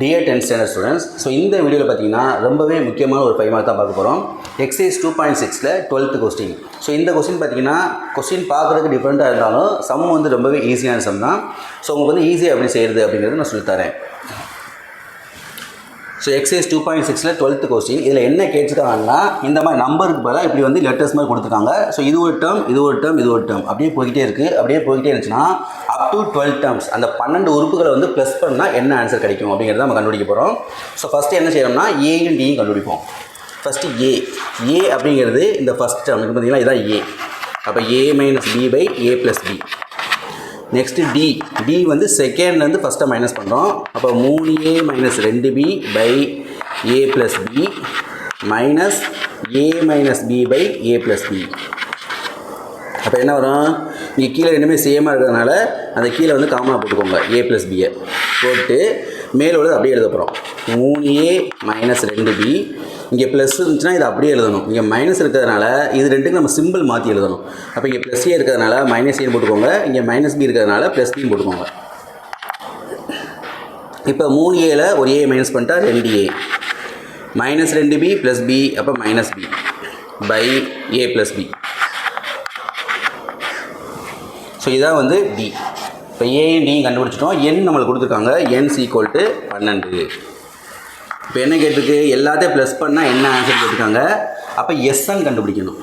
Dear 10th standard students, so இந்த வீடியோவில் பார்த்தீங்கன்னா ரொம்பவே முக்கியமான ஒரு 5 மார்க் தான் பார்க்க போகிறோம். எக்ஸைஸ் 2.6ல் 12th கொஸ்டின். ஸோ இந்த கொஸ்டின் பார்த்தீங்கன்னா கொஸ்டின் பார்க்குறதுக்கு டிஃப்ரெண்ட்டாக இருந்தாலும் சம் வந்து ரொம்பவே ஈஸியான சம் தான். ஸோ உங்களுக்கு வந்து ஈஸியாக எப்படி செய்கிறது அப்படிங்கிறது நான் சொல்லித்தரேன். ஸோ எக்ஸைஸ் 2.6ல் 12th கொஸ்டின் இதில் என்ன கேட்டிருக்காங்கன்னா இந்த மாதிரி நம்பருக்கு பதிலாக இப்படி வந்து லெட்டர்ஸ் மாதிரி கொடுத்துருக்காங்க. ஸோ இது ஒரு டேர்ம் இது ஒரு டேர்ம் இது ஒரு டேர்ம் அப்படியே போய்கிட்டே இருக்குது. அப்படியே போய்கிட்டே இருந்துச்சுன்னா அப் டு 12 டேர்ம்ஸ் அந்த 12 உறுப்புகளை வந்து ப்ளஸ் பண்ணால் என்ன ஆன்சர் கிடைக்கும் அப்படிங்கிறத நம்ம கண்டுபிடிக்க போகிறோம். ஸோ ஃபஸ்ட்டு என்ன செய்யணும்னா ஏயும் டியும் கண்டுபிடிப்போம். ஃபஸ்ட்டு ஏ அப்படிங்கிறது இந்த ஃபஸ்ட் டேர்ம் பார்த்தீங்கன்னா இதான் ஏ. அப்போ A minus B by A plus B. Next D வந்து செகண்ட்லேருந்து ஃபஸ்ட்டை மைனஸ் பண்ணுறோம். அப்போ 3a minus 2b by A plus B minus A minus B by A plus B. அப்போ என்ன வரும், இங்கே கீழே ரெண்டுமே சேமாக இருக்கிறதுனால அந்த கீழே வந்து காமனாக போட்டுக்கோங்க ஏ ப்ளஸ் பியை போட்டு மேலே உள்ளது அப்படியே எழுத போகிறோம். 3a மைனஸ் 2b இங்கே ப்ளஸ் இருந்துச்சுன்னா இது அப்படியே எழுதணும். இங்கே மைனஸ் இருக்கிறதுனால இது ரெண்டுக்கு நம்ம சிம்பிள் மாற்றி எழுதணும். அப்போ இங்கே ப்ளஸ் ஏ இருக்கிறதுனால மைனஸ் ஏன்னு போட்டுக்கோங்க, இங்கே மைனஸ் பி இருக்கிறதுனால ப்ளஸ் பின்னு போட்டுக்கோங்க. இப்போ 3aல ஒரு ஏ மைனஸ் பண்ணிட்டா 2a minus 2b plus B அப்போ minus B by A plus B. So இதான் வந்து டி. இப்போ ஏயும் டியும் கண்டுபிடிச்சிட்டோம். எண் நம்மளுக்கு கொடுத்துருக்காங்க n = 12. இப்போ என்ன கேட்டிருக்கு, எல்லாத்தையும் ப்ளஸ் பண்ணால் என்ன ஆன்சர் கேட்டிருக்காங்க. அப்போ எஸ்என் கண்டுபிடிக்கணும்.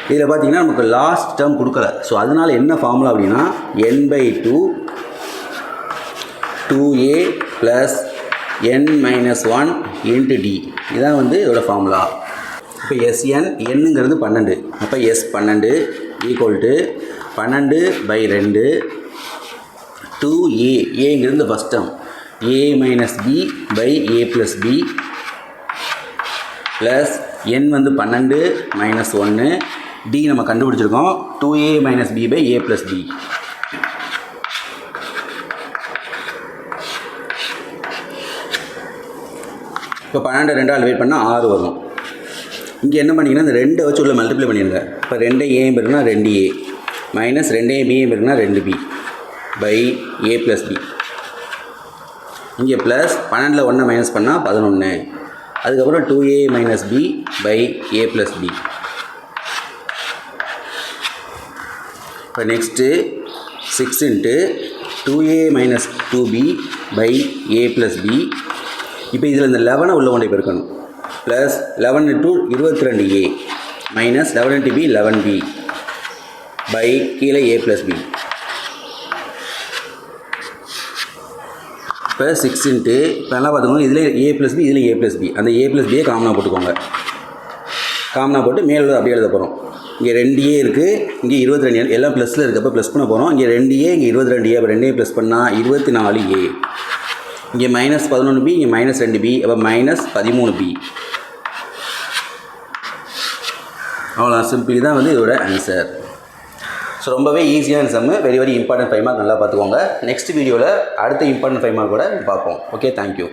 இதில் பார்த்தீங்கன்னா நமக்கு லாஸ்ட் டேர்ம் கொடுக்கல. ஸோ அதனால் என்ன ஃபார்முலா அப்படின்னா n/2 2a plus n-1 × d. இதான் வந்து இதோட ஃபார்முலா. இப்போ என்னங்கிறது 12. அப்போ S12 = 12/2 2a. ஏங்கிறது first term a minus B by A plus B plus n வந்து 12 மைனஸ் 1 d நம்ம கண்டுபிடிச்சிருக்கோம் 2a minus B by A plus B. இப்போ 12 2ஆல் வெயிட் பண்ணால் 6 வரும். இங்கே என்ன பண்ணிங்கன்னா இந்த 2 வச்சு உள்ள மல்டிப்ளை பண்ணிடுங்க. இப்போ 2a பெருக்குனா 2a மைனஸ் 2ab பெருக்குனா 2b by A plus B. இங்கே ப்ளஸ் 12ல் 1 மைனஸ் பண்ணால் 11. அதுக்கப்புறம் 2a minus B by A plus B. இப்போ next 6 × 2a minus 2b by A plus B. இப்போ இதில் இந்த 11 உள்ள கொண்டே பெருக்கணும். Plus 11 × 22a minus 11 × b 11b by கீழே ஏ ப்ளஸ் பி. இப்போ 6 இப்போ நல்லா பார்த்துக்கோங்க, இதில் ஏ ப்ளஸ் பி இதில் ஏ ப்ளஸ் பி. அந்த ஏ ப்ளஸ் பியை காமனாக போட்டுக்கோங்க. காமனாக போட்டு மேலே அப்படியே எழுத போகிறோம். இங்கே 2a இருக்குது, இங்கே 22 எல்லாம் ப்ளஸில் இருக்குது. அப்போ ப்ளஸ் பண்ண போகிறோம். இங்கே 2a இங்கே 22 அப்போ 2a ப்ளஸ் பண்ணால் 24a. இங்கே மைனஸ் 11b இங்கே மைனஸ் 2b அப்போ மைனஸ் 13b. அவ்வளோ சிம்பிள். தான் வந்து இதோட ஆன்சர். ஸோ ரொம்பவே ஈஸியான சம்மு, வெரி இம்பார்ட்டன்ட் 5 மார்க் நல்லா பார்த்துக்கோங்க. நெக்ஸ்ட் வீடியோவில் அடுத்த இம்பார்ட்டன்ட் 5 மார்க் கூட பார்ப்போம். Okay, thank you.